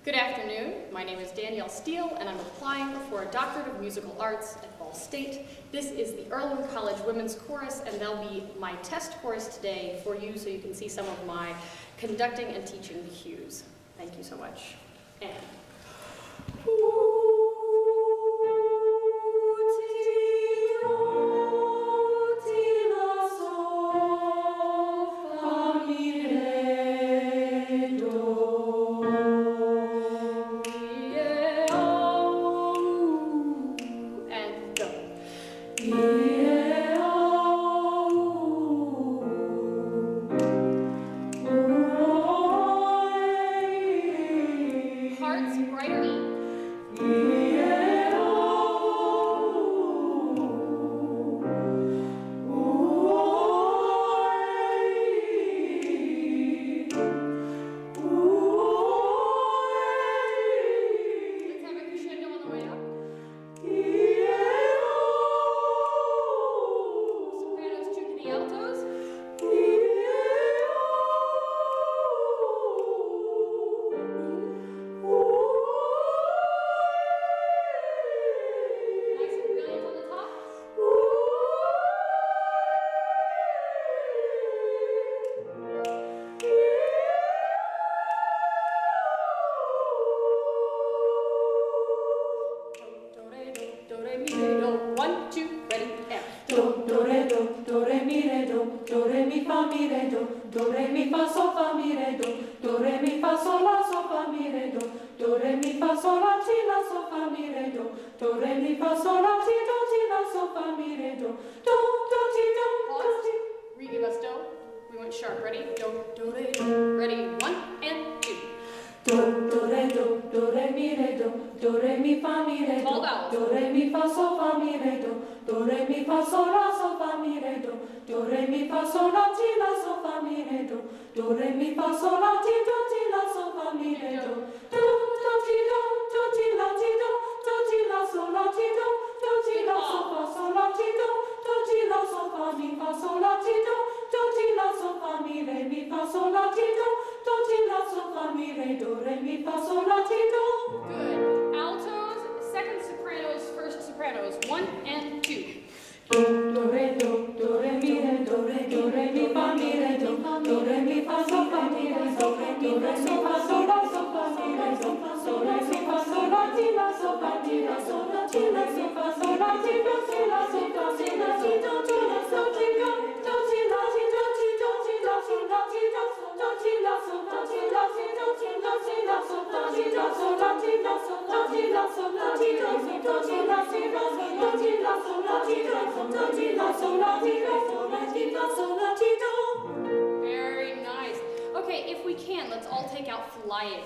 Good afternoon. My name is Danielle Steele, and I'm applying for a Doctorate of Musical Arts at Ball State. This is the Erwin College Women's Chorus, and they'll be my test chorus today for you so you can see some of my conducting and teaching cues. Thank you so much. And very nice. Okay, if we can, let's all take out Flying.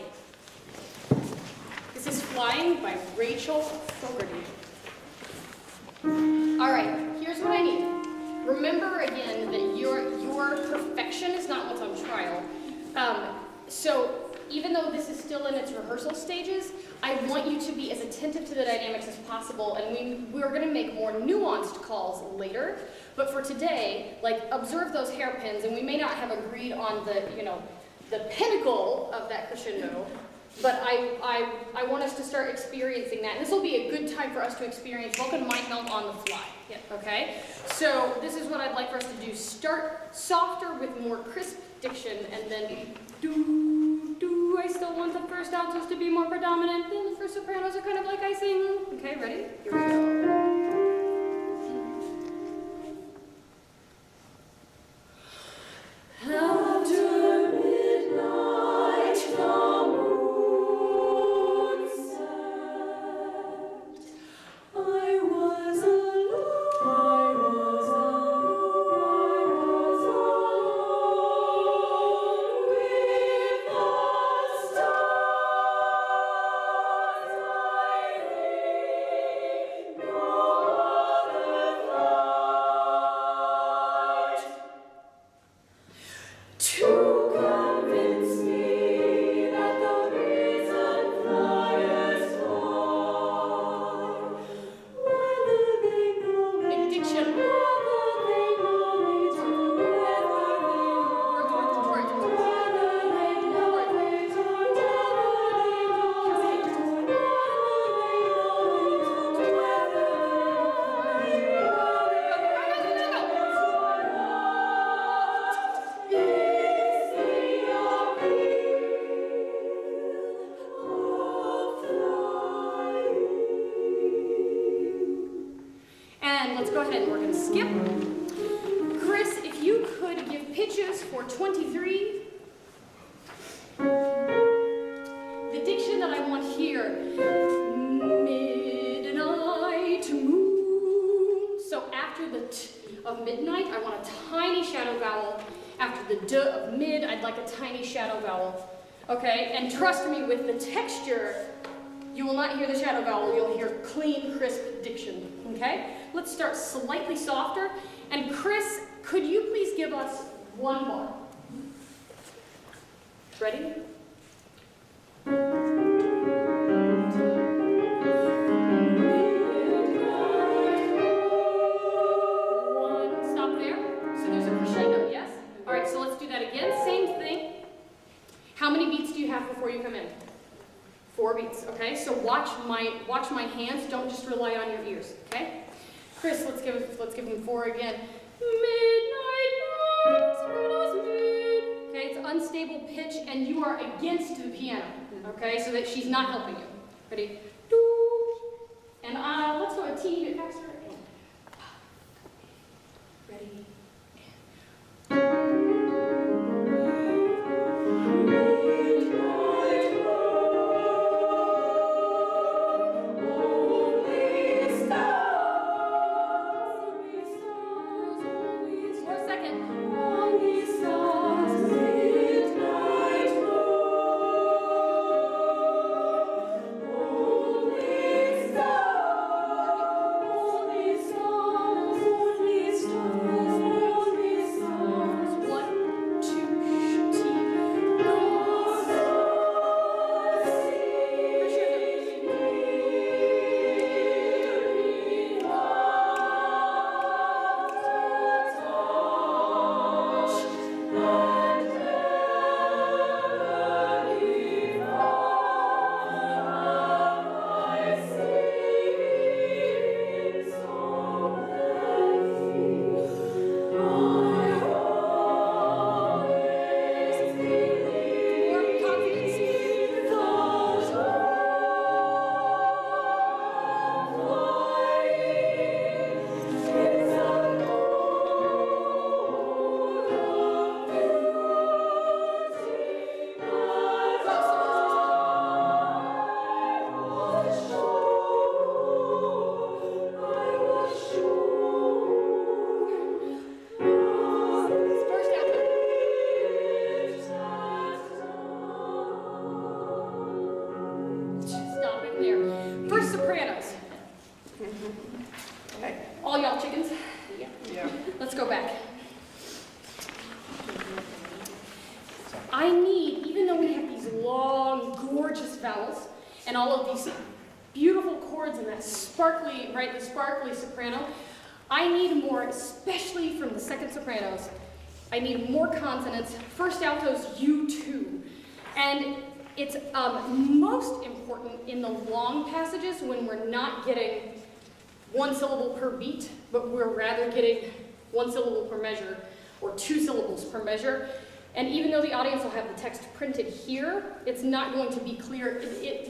This is Flying by Rachel Fogarty. All right, here's what I need. Remember again that your perfection is not what's on trial. So even though this is still in its rehearsal stages, I want you to be as attentive to the dynamics as possible, and we're going to make more nuanced calls later. But for today, like, observe those hairpins, and we may not have agreed on the pinnacle of that crescendo, but I want us to start experiencing that. And this will be a good time for us to experience Vulcan Mind Meld on the fly. Yeah, okay? So this is what I'd like for us to do. Start softer with more crisp diction, and then do. I still want the first altos to be more predominant. Then the first sopranos are kind of like I sing. Okay, ready? Here we go. After midnight, the moon set. I was alone. With the stars I lay. go ahead and we're going to skip. Chris, if you could give pitches for 23. The diction that I want here, midnight moon. So after the t of midnight, I want a tiny shadow vowel. After the d of mid, I'd like a tiny shadow vowel. Okay, and trust me, with the texture, you will not hear the shadow vowel, you'll hear clean, crisp diction. Okay? Let's start slightly softer. And Chris, could you please give us one bar? Ready? Stop there. So there's a crescendo, yes? All right, so let's do that again. Same thing. How many beats do you have before you come in? 4 beats, okay? So watch my hands. Don't just rely on your ears, okay? Chris, let's give him 4 again. Midnight moon, sopranos mid. Okay, it's unstable pitch, and you are against the piano, okay? So that she's not helping you. Ready? And let's go a teeny bit faster. Ready? Soprano. I need more, especially from the second sopranos. I need more consonants. First altos, U2. And it's most important in the long passages when we're not getting 1 syllable per beat, but we're rather getting 1 syllable per measure or 2 syllables per measure. And even though the audience will have the text printed here, it's not going to be clear.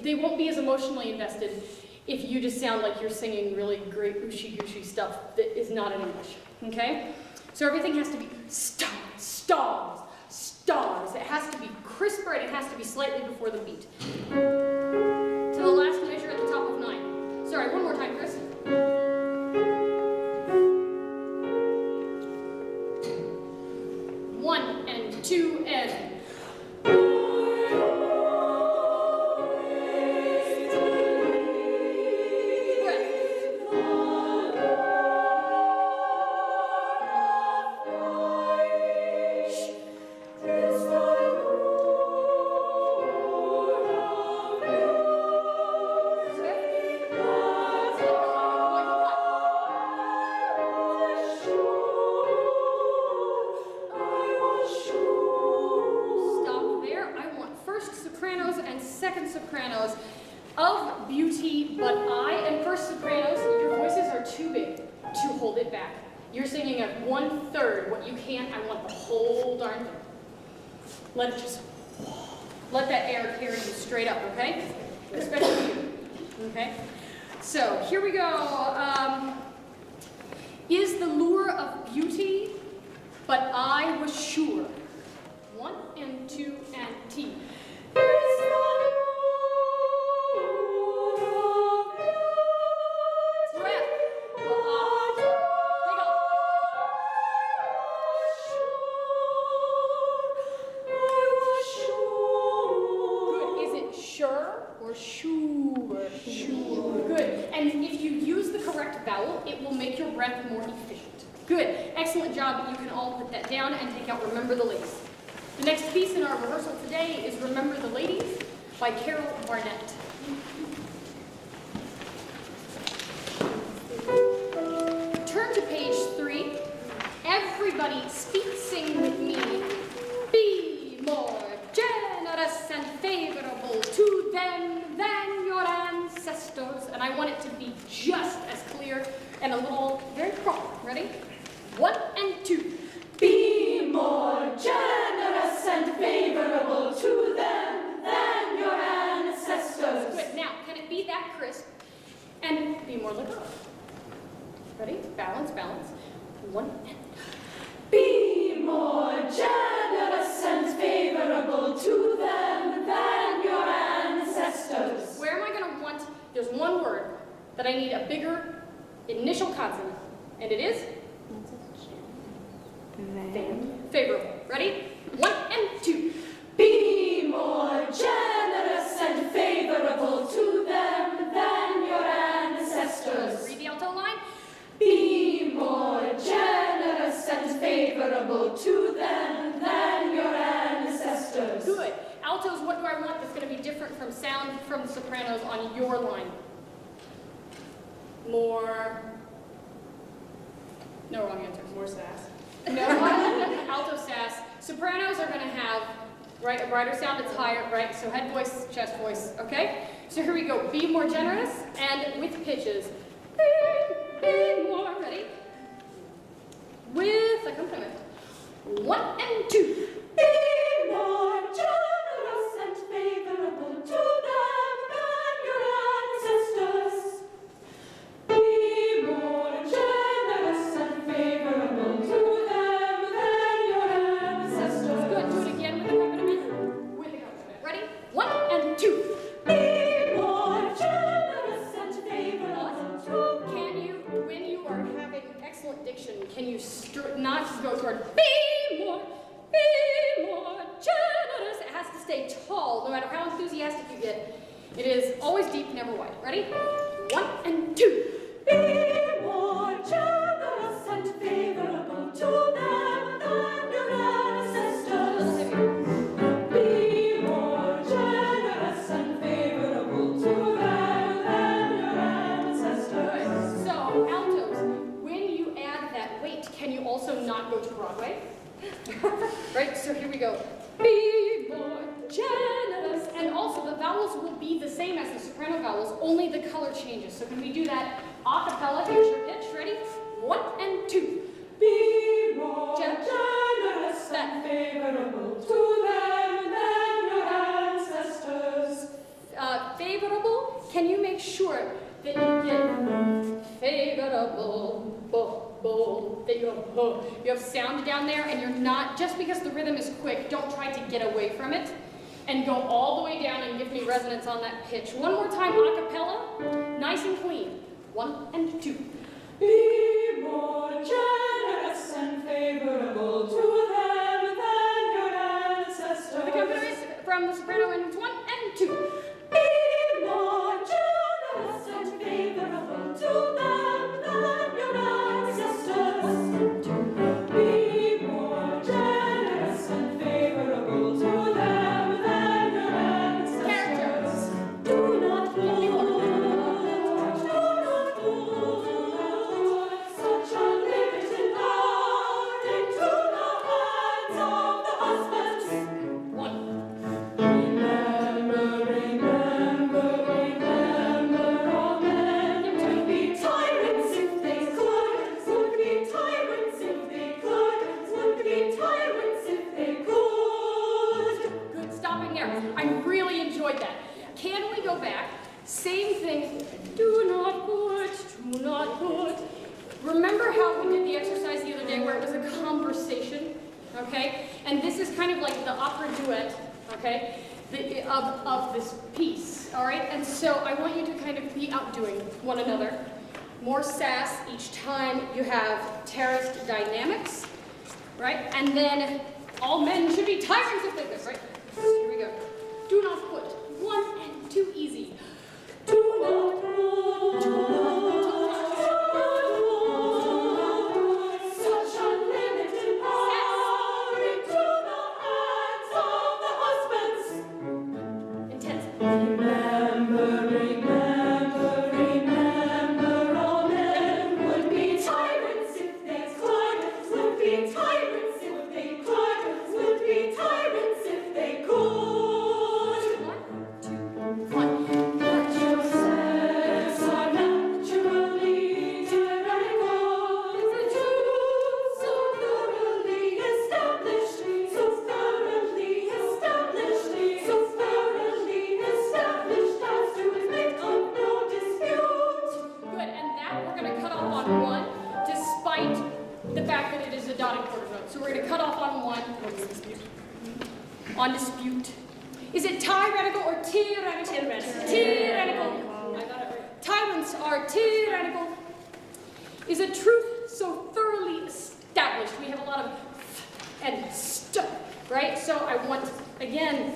They won't be as emotionally invested if you just sound like you're singing really great ooshy-gooshy stuff that is not in English, okay? So everything has to be stars, stars, stars. It has to be crisper and it has to be slightly before the beat. To the last measure at the top of 9. Sorry, one more time, Chris. 1 and 2 and... Sopranos of beauty, but and first sopranos, your voices are too big to hold it back. You're singing at 1/3 what you can't. I want the whole darn thing. Let it just, let that air carry you straight up, okay? Especially you, okay? So here we go. is the lure of beauty, but I was sure. 1 and 2 and T. It will make your breath more efficient. Good. Excellent job. You can all put that down and take out Remember the Ladies. The next piece in our rehearsal today is Remember the Ladies by Carol Barnett. Turn to page 3. Everybody speak, sing with me. Be more generous and favorable to them than your ancestors. And I want it to be just as clear and a little very proper. Ready? 1 and 2. Be more generous and favorable to them than your ancestors. Good. Now, can it be that crisp and be more legato? Ready? Balance, balance. 1 and 2. Be more generous and favorable to them than your ancestors. Where am I going to want? There's one word that I need a bigger initial consonant, and it is favorable. Ready? 1 and 2. Be more generous and favorable to them than your ancestors. Read the alto line. Be more generous and favorable to them than your ancestors. Good. Altos, what do I want that's going to be different from sound from the sopranos on your line? More. No wrong answers. More sass. No, alto sass. Sopranos are going to have, right, a brighter sound. It's higher, right? So head voice, chest voice, okay? So here we go. Be more generous and with pitches. Be more. Ready? With accompaniment. 1 and 2. Be more generous and favorable to them than your ancestors. Be more generous and favorable to them than your ancestors. Good. Do it again with accompaniment. With accompaniment. Ready? 1 and 2. Be more generous and favorable to Can you, when you are having excellent diction, can you not go toward be more generous? It has to stay tall, no matter how enthusiastic you get. It is always deep, never wide. Ready? 1 and 2. be more generous and favorable to them than your ancestors. Be more generous and favorable to them than your ancestors. So, altos, when you add that weight, can you also not go to Broadway? Right, so here we go. Be more generous. And also the vowels will be the same as the soprano vowels, only the color changes. So can we do that a cappella? Here's your pitch. Ready? 1 and 2. Be more Generous. generous and favorable to them than your ancestors. Favorable, can you make sure that you get favorable, that you have sound down there and you're not, just because the rhythm is quick, don't try to get away from it and go all the way down and give me resonance on that pitch. One more time, a cappella, nice and clean. 1 and 2. Be more generous and favorable to them than your ancestors. The accompaniment from the soprano in 1 and 2. Be more generous and favorable to them than your ancestors. Be more generous and favorable to them than your ancestors. Characters. Do not put such unlimited power into the hands of the husbands. 1. Remember, all men would be tyrants if they could, would be tyrants if they could, would be tyrants if they could. Good, stopping there. I really enjoyed that. Can we go back? Same thing. Do not put Remember how we did the exercise the other day where it was a conversation, okay? And this is kind of like the opera duet, okay, of this piece, all right? And so I want you to kind of be outdoing one another. More sass each time you have terraced dynamics, right? And then all men should be tyrants of thickness, right? Here we go. Do not put 1 and 2 easy. Do not put such unlimited power into the hands of the husbands. intense. Remember, all men would be tyrants if they could, would be tyrants if they could, would be tyrants if they could. 1, 2, 1. But your sex are naturally tyrannical. The truth so thoroughly established, so thoroughly established, so thoroughly established as to admit of no dispute. Good, and that we're going to cut off on 1, despite the fact that it is a dotted quarter note. So we're going to cut off on 1. On dispute. Is it tyrannical or tyrannical? Tyrannical. I got it right. Tyrants are tyrannical. Is a truth so thoroughly established? We have a lot of and st, right? So I want, again,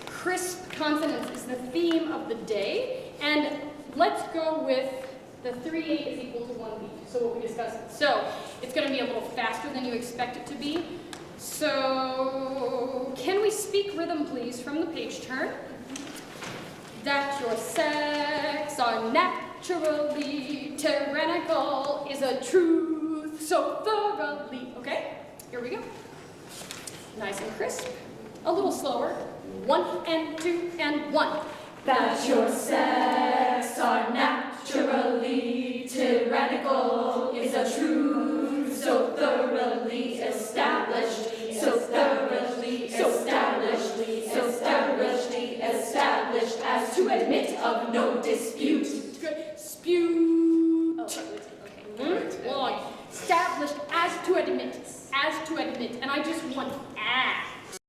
crisp consonants is the theme of the day. And let's go with the 3/8 is equal to 1 beat. So what we discussed. So it's going to be a little faster than you expect it to be. So can we speak rhythm, please, from the page turn? That your sex are naturally tyrannical is a truth so thoroughly. Okay, here we go. Nice and crisp. A little slower. 1 and 2 and 1. That your sex are naturally tyrannical is a truth so thoroughly established, so thoroughly established, so thoroughly established as to admit of no dispute.